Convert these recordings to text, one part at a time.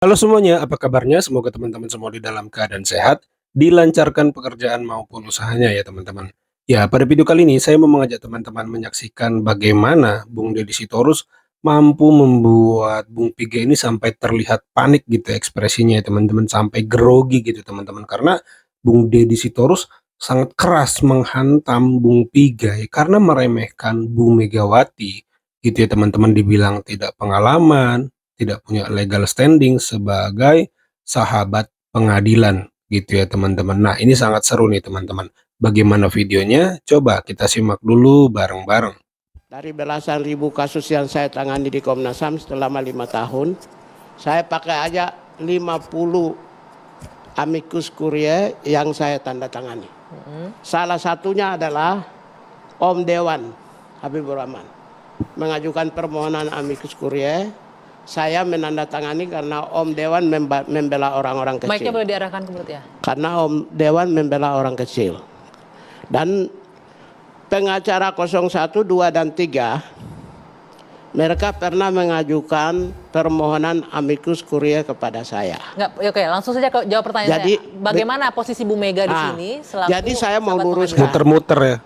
Halo semuanya, apa kabarnya? Semoga teman-teman semua di dalam keadaan sehat, dilancarkan pekerjaan maupun usahanya ya teman-teman. Ya, pada video kali ini saya mau mengajak teman-teman menyaksikan bagaimana Bung Deddy Sitorus mampu membuat Bung Pige ini sampai terlihat panik gitu ekspresinya ya teman-teman, sampai grogi gitu teman-teman. Karena Bung Deddy Sitorus sangat keras menghantam Bung Pige ya, karena meremehkan Bu Megawati gitu ya teman-teman, dibilang tidak pengalaman, tidak punya legal standing sebagai sahabat pengadilan gitu ya teman-teman. Nah, ini sangat seru nih teman-teman. Bagaimana videonya? Coba kita simak dulu bareng-bareng. Dari belasan ribu kasus yang saya tangani di Komnas HAM selama 5 tahun, saya pakai aja 50 amicus curiae yang saya tanda tangani. Salah satunya adalah Om Dewan Habibur Rahman mengajukan permohonan amicus curiae. Saya menandatangani karena Om Dewan membela orang-orang kecil. Mic-nya boleh diarahkan ke mulut ya. Karena Om Dewan membela orang kecil. Dan pengacara 01, 2, dan 3 mereka pernah mengajukan permohonan amicus curiae kepada saya. Oke, langsung saja jawab pertanyaan Jadi, saya. Bagaimana posisi Bu Mega di sini selaku jadi saya mau sahabat luruskan. pengadilan? Muter-muter ya.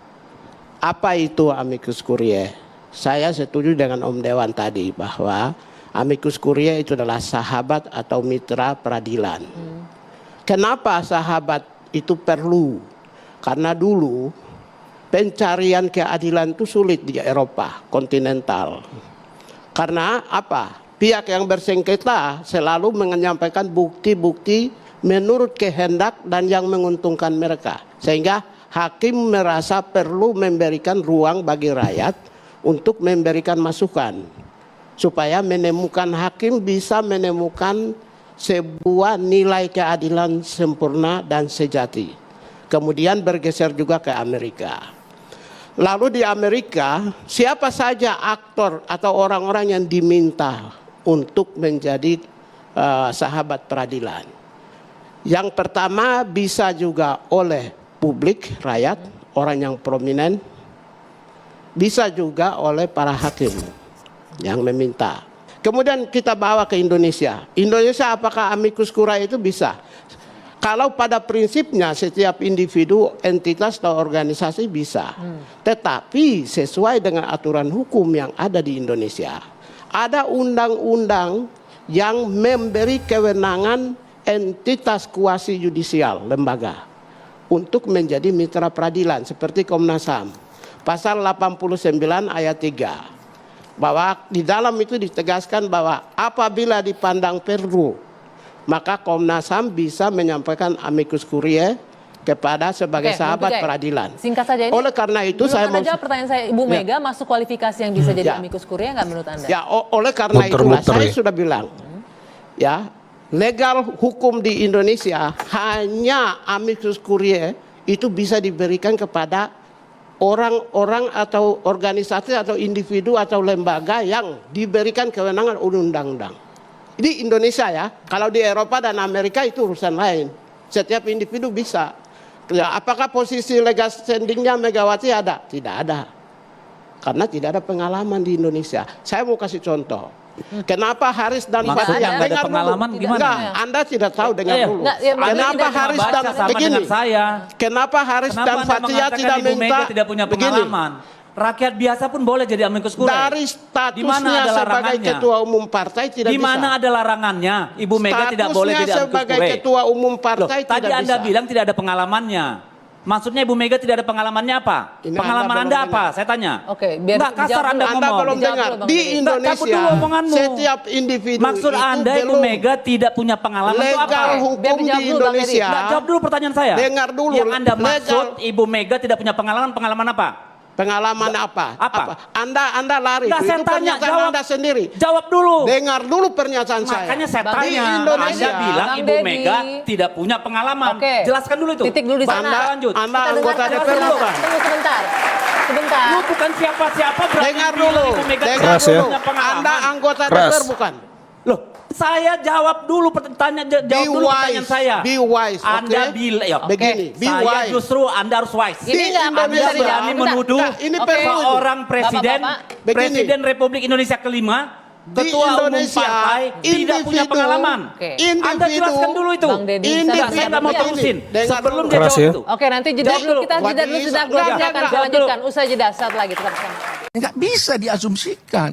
Apa itu amicus curiae? Saya setuju dengan Om Dewan tadi bahwa amicus curiae itu adalah sahabat atau mitra peradilan. Kenapa sahabat itu perlu? Karena dulu pencarian keadilan itu sulit di Eropa kontinental. Karena apa? Pihak yang bersengketa selalu menyampaikan bukti-bukti menurut kehendak dan yang menguntungkan mereka. Sehingga hakim merasa perlu memberikan ruang bagi rakyat untuk memberikan masukan. Supaya menemukan hakim bisa menemukan sebuah nilai keadilan sempurna dan sejati. Kemudian bergeser juga ke Amerika. Lalu di Amerika, siapa saja aktor atau orang-orang yang diminta untuk menjadi sahabat peradilan. Yang pertama bisa juga oleh publik, rakyat, orang yang prominent. Bisa juga oleh para hakim yang meminta. Kemudian kita bawa ke Indonesia. Indonesia apakah amicus curiae itu bisa? Kalau pada prinsipnya setiap individu, entitas atau organisasi bisa. Tetapi sesuai dengan aturan hukum yang ada di Indonesia, ada undang-undang yang memberi kewenangan entitas kuasi yudisial, lembaga, untuk menjadi mitra peradilan seperti Komnas HAM. Pasal 89 ayat 3. Bahwa di dalam itu ditegaskan bahwa apabila dipandang perlu, maka Komnas HAM bisa menyampaikan amicus curiae kepada sebagai sahabat peradilan. Singkat saja ini. Oleh karena itu saya mau jawab pertanyaan saya, Ibu Mega masuk kualifikasi yang bisa jadi amicus curiae nggak menurut Anda? Ya, oleh karena itulah saya sudah bilang, ya, legal hukum di Indonesia hanya amicus curiae itu bisa diberikan kepada orang-orang atau organisasi atau individu atau lembaga yang diberikan kewenangan undang-undang. Di Indonesia ya, kalau di Eropa dan Amerika itu urusan lain. Setiap individu bisa. Ya, apakah posisi legal standingnya Megawati ada? Tidak ada. Karena tidak ada pengalaman di Indonesia. Saya mau kasih contoh. Kenapa Haris dan Maksudnya Fathia nggak ada pengalaman gimana? Enggak, Anda tidak tahu dengar dulu. Kenapa Haris dan begini? Kenapa Haris dan Fathia tidak minta? Tidak punya pengalaman. Rakyat biasa pun boleh jadi amicus curiae. Dari statusnya sebagai ketua umum partai tidak bisa. Di mana ada larangannya? Ibu Mega tidak boleh jadi amicus curiae. Sebagai ketua umum partai tidak bisa. Tadi Anda bilang tidak ada pengalamannya. Maksudnya Ibu Mega tidak ada pengalamannya apa? Ini pengalaman Anda apa? Saya tanya. Oke, biar nggak kasar Anda ngomong. Anda belum dengar. Di Indonesia setiap individu maksud itu Anda Ibu Mega tidak punya pengalaman itu apa? Legal hukum di Indonesia. Jawab dulu pertanyaan saya. Dengar dulu. Yang Anda maksud Ibu Mega tidak punya pengalaman apa? Pengalaman apa? Anda lari. Nggak, saya tanya, jawab. Anda sendiri. Jawab dulu. Dengar dulu pernyataan saya. Makanya saya tanya. Di Indonesia, Anda bilang Bang Ibu Deddy Mega tidak punya pengalaman. Oke. Jelaskan dulu itu. Titik dulu di sana. Lanjut. Anda Kita anggota dengarkan DPR dulu. bukan? Tunggu sebentar. Sebentar. Lu bukan siapa-siapa berarti Dengar bilang dulu. Ibu Mega Dengar Keras ya. dulu. Anda anggota Keras. DPR bukan? Loh, saya jawab dulu pertanyaan saya. Be wise, Anda okay? bilang ya, Begini, be saya wise. justru Anda harus wise. Ini nggak Anda bisa Anda berani dijawab. menuduh Nah, ini perlu. seorang presiden, Bapak-bapak. Begini. Presiden Republik Indonesia kelima Ketua umum Indonesia, partai tidak punya individu- pengalaman. Oke. Anda jelaskan dulu itu. Bang Deddy, Enggak, saya nggak mau Iya. terusin. Dengan Sebelum dia Keras jawab ya. itu. Oke, nanti jeda Jawab dulu. dulu. Kita jeda dulu sebentar. Kita akan Jawab dulu. lanjutkan. Usai jeda, saat lagi tetap bersama. Nggak bisa diasumsikan.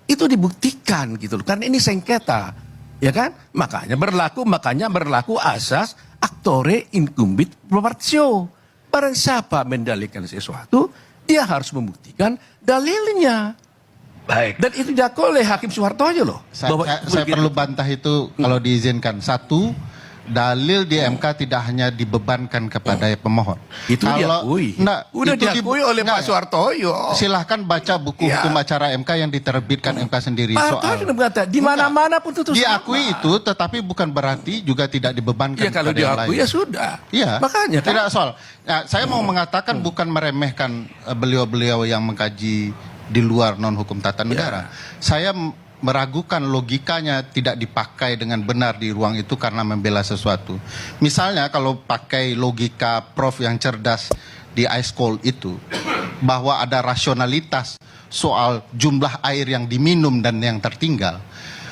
Itu dibuktikan gitu loh. Karena ini sengketa. Ya kan? Makanya berlaku asas actore incumbit probatio. Barang siapa mendalilkan sesuatu, dia harus membuktikan dalilnya. Baik. Dan itu diakui oleh Hakim Soehartojo loh. Saya perlu bantah itu kalau diizinkan. Satu, dalil di MK tidak hanya dibebankan kepada pemohon. Itu diakui. Udah itu diakui oleh Pak Soehartojo. Silahkan baca buku Ya. hukum acara MK yang diterbitkan MK sendiri Pak Soehartojo berkata, di mana-mana pun itu diakui sama. itu, tetapi bukan berarti juga tidak dibebankan Ya kalau kepada yang diakui lain. ya sudah. Iya. Makanya kan. Tidak soal. Nah, saya mau mengatakan bukan meremehkan beliau-beliau yang mengkaji di luar non hukum tata negara. Saya meragukan logikanya tidak dipakai dengan benar di ruang itu karena membela sesuatu. Misalnya kalau pakai logika Prof yang cerdas di ice cold itu, bahwa ada rasionalitas soal jumlah air yang diminum dan yang tertinggal.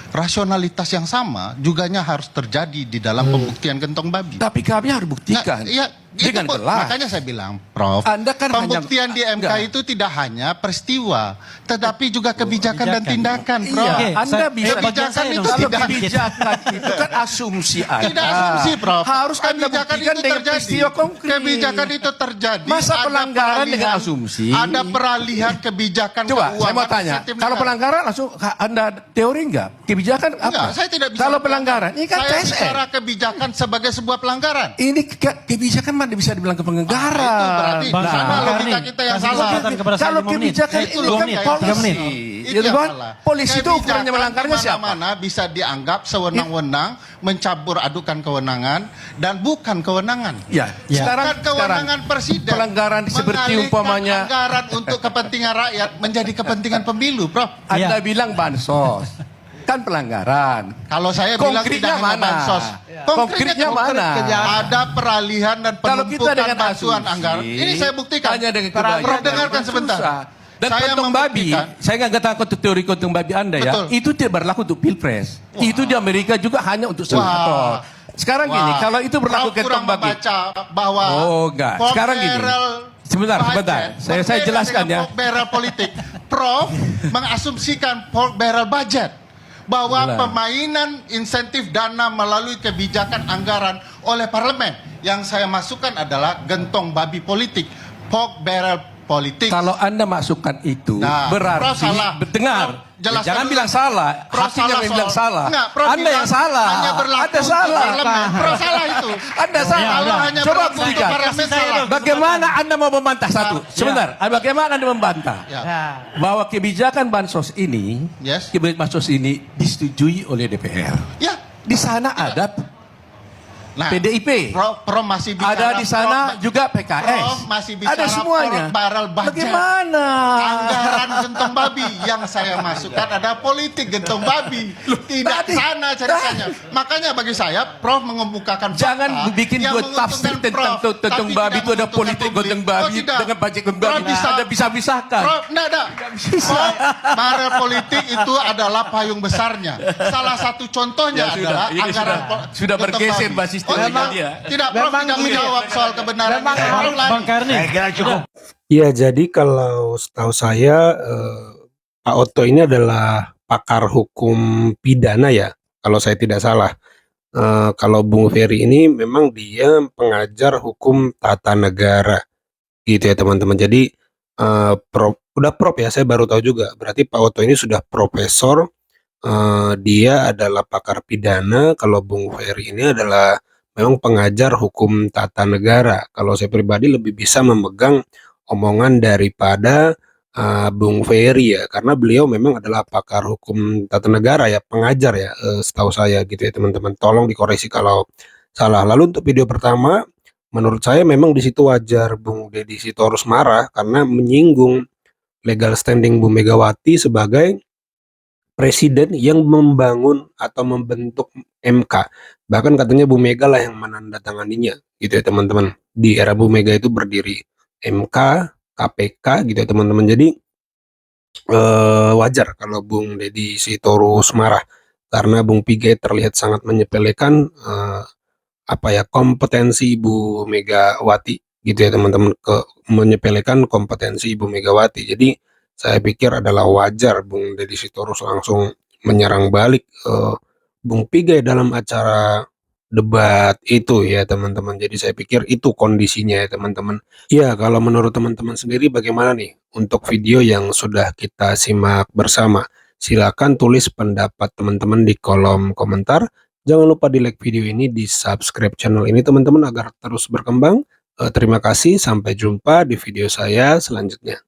Rasionalitas yang sama juganya harus terjadi di dalam pembuktian gentong babi. Tapi kami harus buktikan. Nah, iya, dengan itu, jelas. makanya saya bilang, Prof, Anda kan pembuktian hanya- di MK enggak. itu tidak hanya peristiwa, tetapi juga kebijakan dan tindakan, Prof. Iya, Anda bisa. Kebijakan itu Kalau tidak kebijakan itu kan asumsi Anda. tidak asumsi, Prof. Harus Anda kebijakan buktikan itu dengan terjadi. peristiwa konkret. Kebijakan itu terjadi. Masa ada pelanggaran dengan peralihan- asumsi? Ada peralihan kebijakan Coba, keuangan saya mau tanya. insentif Kalau negara. pelanggaran langsung Anda teori enggak? Kebijakan apa? Enggak, saya tidak bisa. Kalau pelanggaran, ini kan saya TSN. bicara kebijakan sebagai sebuah pelanggaran. Ini kebijakan mana bisa dibilang pelanggaran? Itu berarti Bang, sama Bang logika Karni, kita yang kasih salah. kesempatan kepada saya Kalau 5 menit. kebijakan Itu ini loh, kan kayak polisi. 3 menit. Ya, yang kan? salah. Polisi itu ukurannya Kebijakan melanggarnya siapa? Mana bisa dianggap sewenang-wenang, mencabur adukan kewenangan dan bukan kewenangan. Ya, sekarang Bukan kewenangan presiden. pelanggaran seperti mengalihkan umpamanya anggaran untuk kepentingan rakyat menjadi kepentingan pemilu, Prof. Anda Iya. bilang bansos. Kan pelanggaran. Kalau saya bilang Konkretnya tidak hanya mana? bansos. Konkretnya mana? Ada peralihan dan Kalau kita penumpukan dengan bantuan asumsi, anggaran. Ini saya buktikan. Hanya dengan Prof, kebanyakan dengarkan susah. sebentar. Dan Saya kontong babi, membuktikan. saya nggak takut teori kontong babi Anda ya. Betul. Itu tidak berlaku untuk pilpres. Itu di Amerika juga hanya untuk senator. Sekarang gini, Wah. kalau itu berlaku Prof kurang kontong babi. membaca bahwa Oh, enggak. Sekarang gini. Sebentar. Saya berbeda jelaskan dengan ya. pork barrel politik. Prof mengasumsikan pork barrel budget bahwa Benar. pemainan insentif dana melalui kebijakan anggaran oleh parlemen. Yang saya masukkan adalah gentong babi politik, pork barrel politik. Kalau Anda masukkan itu, Nah, berarti Prof salah. dengar. Prof, jelaskan Jangan dulu. bilang salah. Prof Hakim yang bilang salah. Enggak, Prof Anda bilang yang salah. hanya berlaku Anda untuk salah. parlemen. Prof salah itu. Anda salah. Kalau hanya Coba berlaku untuk buktikan. parlemen salah. Bagaimana Anda mau membantah satu? Sebentar. Bagaimana Anda membantah? Ya. Bahwa kebijakan bansos ini, Yes. kebijakan bansos ini disetujui oleh DPR. Ya. Di sana ada Nah, PDIP. Prof masih bicara. Ada di sana Prof, juga PKS. Prof masih bicara Ada semuanya. pork barrel budget. Bagaimana? Anggaran gentong babi yang saya masukkan ada politik gentong babi. Tidak tadi- sana ceritanya. Makanya bagi saya Prof mengemukakan Jangan fakta bikin yang dua menguntungkan tafsir tentang Prof, gentong tapi babi tidak itu ada menguntungkan politik publik. gentong babi Oh, tidak. dengan budget gentong Prof babi. bisa Ada bisa-bisahkan. Prof, enggak. Prof, barel politik itu adalah payung besarnya. Salah satu contohnya Ya, sudah. adalah Ini anggaran sudah gentong bergeser babi. basis Oh, teorinya tidak. dia. Tidak, Prof Memang tidak gini. menjawab soal kebenaran. Memang Prof lari. Bang Karni. Ya, jadi kalau setahu saya Pak Otto ini adalah pakar hukum pidana ya, kalau saya tidak salah. Kalau Bung Ferry ini memang dia pengajar hukum tata negara, gitu ya teman-teman. Jadi udah prof ya, saya baru tahu juga. Berarti Pak Otto ini sudah profesor. Dia adalah pakar pidana. Kalau Bung Ferry ini adalah memang pengajar hukum tata negara. Kalau saya pribadi lebih bisa memegang omongan daripada Bung Ferry ya, karena beliau memang adalah pakar hukum tata negara ya, pengajar ya, setahu saya gitu ya teman-teman. Tolong dikoreksi kalau salah. Lalu untuk video pertama, menurut saya memang di situ wajar Bung Deddy Sitorus marah karena menyinggung legal standing Bu Megawati sebagai presiden yang membangun atau membentuk MK. Bahkan katanya Bu Mega lah yang menandatanganinya gitu ya teman-teman. Di era Bu Mega itu berdiri MK, KPK gitu ya teman-teman. Jadi wajar kalau Bung Deddy Sitorus marah karena Bung Pigay terlihat sangat menyepelekan kompetensi Ibu Megawati gitu ya teman-teman, menyepelekan kompetensi Ibu Megawati. Jadi saya pikir adalah wajar Bung Deddy Sitorus langsung menyerang balik Bung Pigay dalam acara debat itu ya teman-teman. Jadi saya pikir itu kondisinya ya teman-teman. Ya, kalau menurut teman-teman sendiri bagaimana nih untuk video yang sudah kita simak bersama? Silakan tulis pendapat teman-teman di kolom komentar. Jangan lupa di like video ini, di subscribe channel ini teman-teman agar terus berkembang. Terima kasih, sampai jumpa di video saya selanjutnya.